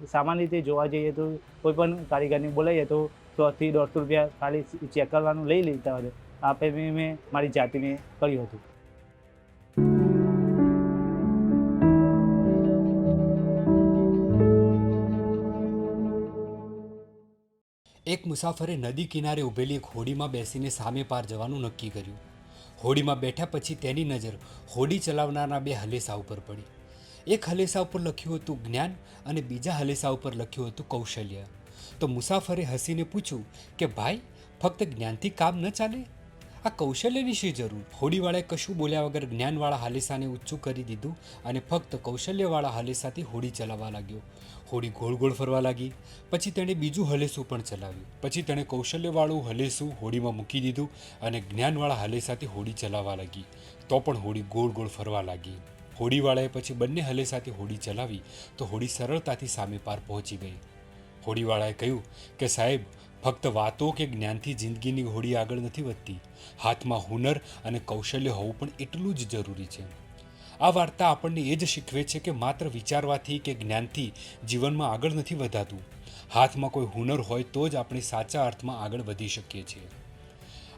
સામાન્ય રીતે જોવા જઈએ તો કોઈ પણ કારીગરને બોલાવીએ તો 100 થી 150 રૂપિયા ખાલી ચેક કરવાનું લઈ લેતા હોય. આપણે મેં મારી જાતે મેં કર્યું હતું. એક મુસાફરે નદી કિનારે ઊભેલી એક હોડીમાં બેસીને સામે પાર જવાનું નક્કી કર્યું. હોડીમાં બેઠા પછી તેની નજર હોડી ચલાવનારના બે હલેસા ઉપર પડી. એક હલેસા ઉપર લખ્યું હતું જ્ઞાન અને બીજા હલેસા ઉપર લખ્યું હતું કૌશલ્ય. તો મુસાફરે હસીને પૂછ્યું કે ભાઈ, ફક્ત જ્ઞાનથી કામ ન ચાલે, આ કૌશલ્યની શી જરૂર? હોડીવાળાએ કશું બોલ્યા વગર જ્ઞાનવાળા હલેસાને ઊંચું કરી દીધું અને ફક્ત કૌશલ્યવાળા હલેસાથી હોડી ચલાવવા લાગ્યો. હોડી ગોળ ગોળ ફરવા લાગી. પછી તેણે બીજું હલેસું પણ ચલાવ્યું. પછી તેણે કૌશલ્યવાળું હલેસું હોડીમાં મૂકી દીધું અને જ્ઞાનવાળા હલેસાથી હોડી ચલાવવા લાગી. તો પણ હોડી ગોળ ગોળ ફરવા લાગી. હોડીવાળાએ પછી બંને હલેસાથી હોડી ચલાવી તો હોડી સરળતાથી સામે પાર પહોંચી ગઈ. હોડીવાળાએ કહ્યું કે સાહેબ, ફક્ત વાતો કે જ્ઞાનથી જિંદગીની હોડી આગળ નથી વધતી. હાથમાં હુનર અને કૌશલ્ય હોવું પણ એટલું જ જરૂરી છે. આ વાર્તા આપણને એ જ શીખવે છે કે માત્ર વિચારવાથી કે જ્ઞાનથી જીવનમાં આગળ નથી વધાતું. હાથમાં કોઈ હુનર હોય તો જ આપણે સાચા અર્થમાં આગળ વધી શકીએ છીએ.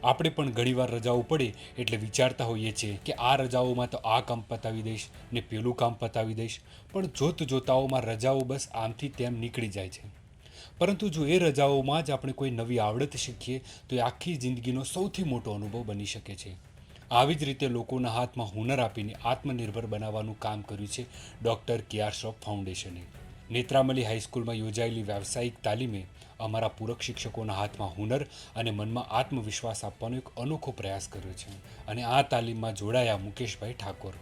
આપણે પણ ઘણીવાર રજાઓ પડે એટલે વિચારતા હોઈએ છીએ કે આ રજાઓમાં તો આ કામ પતાવી દઈશ ને પેલું કામ પતાવી દઈશ, પણ જોત જોતાઓમાં રજાઓ બસ આમથી તેમ નીકળી જાય છે. પરંતુ જો એ રજાઓમાં જ આપણે કોઈ નવી આવડત શીખીએ તો એ આખી જિંદગીનો સૌથી મોટો અનુભવ બની શકે છે. આવી જ રીતે લોકોના હાથમાં હુનર આપીને આત્મનિર્ભર બનાવવાનું કામ કર્યું છે ડૉક્ટર કે.આર. શ્રોફ ફાઉન્ડેશને. નેત્રામલી હાઈસ્કૂલમાં યોજાયેલી વ્યાવસાયિક તાલીમે અમારા પૂરક શિક્ષકોના હાથમાં હુનર અને મનમાં આત્મવિશ્વાસ આપવાનો એક અનોખો પ્રયાસ કર્યો છે. અને આ તાલીમમાં જોડાયા મુકેશભાઈ ઠાકોર.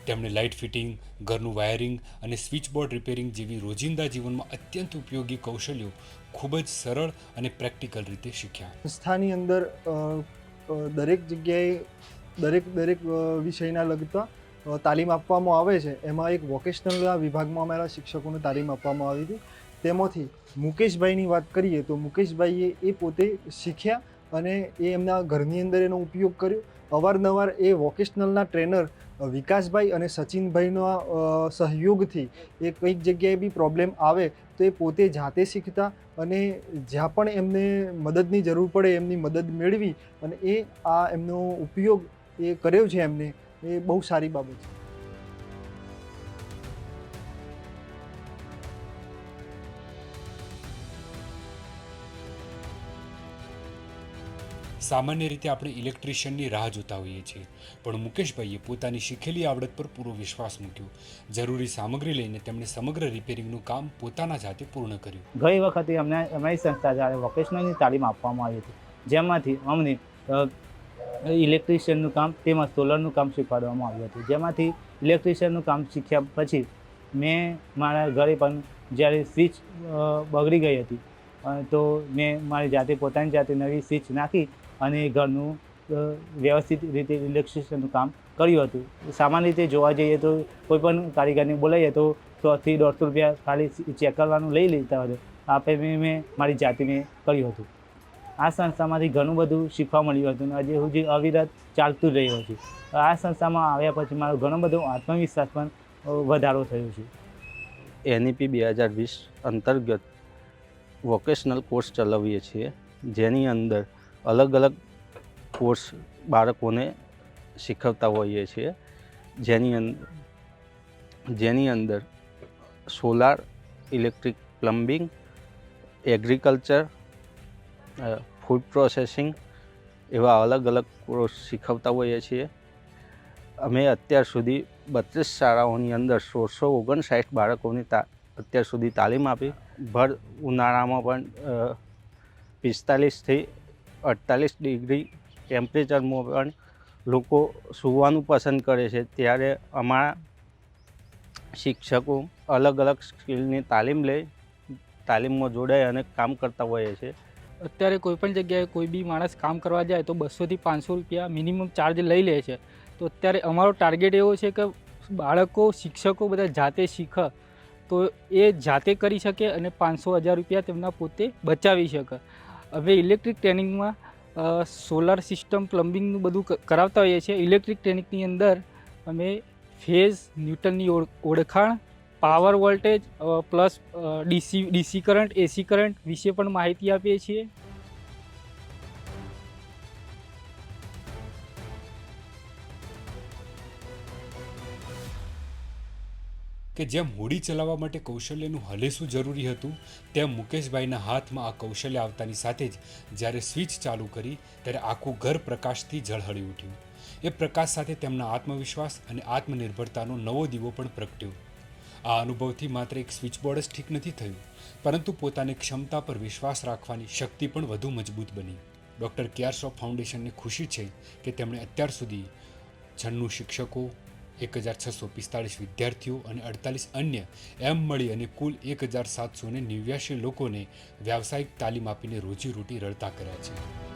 તેમણે લાઇટ ફિટિંગ, ઘરનું વાયરિંગ અને સ્વિચબોર્ડ રિપેરિંગ જેવી રોજિંદા જીવનમાં અત્યંત ઉપયોગી કૌશલ્યો ખૂબ જ સરળ અને પ્રેક્ટિકલ રીતે શીખ્યા. સંસ્થાની અંદર દરેક જગ્યાએ દરેક વિષયના લગતા તાલીમ આપવામાં આવે છે. એમાં એક વોકેશનલ વિભાગમાં અમારા શિક્ષકોને તાલીમ આપવામાં આવી હતી. તેમાંથી મુકેશભાઈની વાત કરીએ તો મુકેશભાઈએ એ પોતે શીખ્યા અને એ એમના ઘરની અંદર એનો ઉપયોગ કર્યો. અવારનવાર એ વોકેશનલના ટ્રેનર વિકાસભાઈ અને સચિનભાઈના સહયોગથી એ કંઈક જગ્યાએ બી પ્રોબ્લેમ આવે તો એ પોતે જાતે શીખતા અને જ્યાં પણ એમને મદદની જરૂર પડે એમની મદદ મેળવી અને એ આ એમનો ઉપયોગ એ કર્યો છે એમને, એ બહુ સારી બાબત છે. સામાન્ય રીતે આપણે ઇલેક્ટ્રિશિયનની રાહ જોતા હોઈએ છીએ, પણ મુકેશભાઈએ પોતાની શીખેલી આવડત પર પૂરો વિશ્વાસ મૂક્યો. જરૂરી સામગ્રી લઈને તેમણે સમગ્ર રિપેરિંગનું કામ પોતાના જાતે પૂર્ણ કર્યું. ગઈ વખતે અમારી સંસ્થા દ્વારા વોકેશનલની તાલીમ આપવામાં આવી હતી, જેમાંથી અમને ઇલેક્ટ્રિશિયનનું કામ તેમજ સોલરનું કામ શીખવાડવામાં આવ્યું હતું. જેમાંથી ઇલેક્ટ્રિશિયનનું કામ શીખ્યા પછી મેં મારા ઘરે પણ જ્યારે સ્વિચ બગડી ગઈ હતી તો મેં મારી જાતે પોતાની જાતે નવી સ્વિચ નાખી અને ઘરનું વ્યવસ્થિત રીતે ઇલેક્ટ્રિશિયનનું કામ કર્યું હતું. સામાન્ય રીતે જોવા જઈએ તો કોઈ પણ કારીગરને બોલાવીએ તો 100 થી 150 રૂપિયા ખાલી ચેક કરવાનું લઈ લેતા હોય. આપણે મેં મારી જાતે મેં કર્યું હતું. આ સંસ્થામાંથી ઘણું બધું શીખવા મળ્યું હતું અને હજી સુધી અવિરત ચાલતું જ રહ્યું છે. આ સંસ્થામાં આવ્યા પછી મારો ઘણો બધો આત્મવિશ્વાસ પણ વધારો થયો છે. NEP 2020 અંતર્ગત વોકેશનલ કોર્સ ચલાવીએ છીએ, જેની અંદર અલગ અલગ કોર્સ બાળકોને શીખવતા હોઈએ છીએ. જેની અંદર solar, electric, plumbing, agriculture, food processing એવા અલગ અલગ કોર્સ શીખવતા હોઈએ છીએ. અમે અત્યાર સુધી 32 શાળાઓની અંદર 1659 બાળકોની અત્યાર સુધી તાલીમ આપી. ભર ઉનાળામાં પણ 45 થી 48 ડિગ્રી ટેમ્પરેચરમાં પણ લોકો સૂવાનું પસંદ કરે છે, ત્યારે અમારા શિક્ષકો અલગ અલગ સ્કિલની તાલીમ લઈ તાલીમમાં જોડાય અને કામ કરતા હોઈએ છીએ. અત્યારે કોઈપણ જગ્યાએ કોઈ બી માણસ કામ કરવા જાય તો 200 થી 500 રૂપિયા મિનિમમ ચાર્જ લઈ લે છે. તો અત્યારે અમારો ટાર્ગેટ એવો છે કે બાળકો, શિક્ષકો બધા જાતે શીખે તો એ જાતે કરી શકે અને 500-1000 રૂપિયા તેમના પોતે બચાવી શકે. હવે ઇલેક્ટ્રિક ટ્રેનિંગમાં સોલાર સિસ્ટમ, પ્લમ્બિંગનું બધું કરાવતા હોઈએ છીએ. ઇલેક્ટ્રિક ટ્રેનિંગની અંદર અમે ફેઝ, ન્યૂટનની ઓળખાણ power voltage plus DC current, AC current વિશે પણ માહિતી આપીએ છીએ. કે જેમ હોડી ચલાવવા માટે કૌશલ્યનું હલેસું જરૂરી હતું, તેમ મુકેશભાઈના હાથમાં આ કૌશલ્ય આવતાની સાથે જ જ્યારે સ્વિચ ચાલુ કરી ત્યારે આખું ઘર પ્રકાશથી ઝળહળી ઉઠ્યું. એ પ્રકાશ સાથે તેમના આત્મવિશ્વાસ અને આત્મનિર્ભરતાનો નવો દીવો પણ પ્રગટ્યો. આ અનુભવથી માત્ર એક સ્વિચબોર્ડ જ ઠીક નથી થયું, પરંતુ પોતાની ક્ષમતા પર વિશ્વાસ રાખવાની શક્તિ પણ વધુ મજબૂત બની. ડૉક્ટર કેઆર શ્રોફ ફાઉન્ડેશનને ખુશી છે કે તેમણે અત્યાર સુધી 96 શિક્ષકો, 1645 વિદ્યાર્થીઓ અને 48 અન્ય એમ મળી અને કુલ 1789 લોકોને વ્યાવસાયિક તાલીમ આપીને રોજીરોટી રળતા કર્યા છે.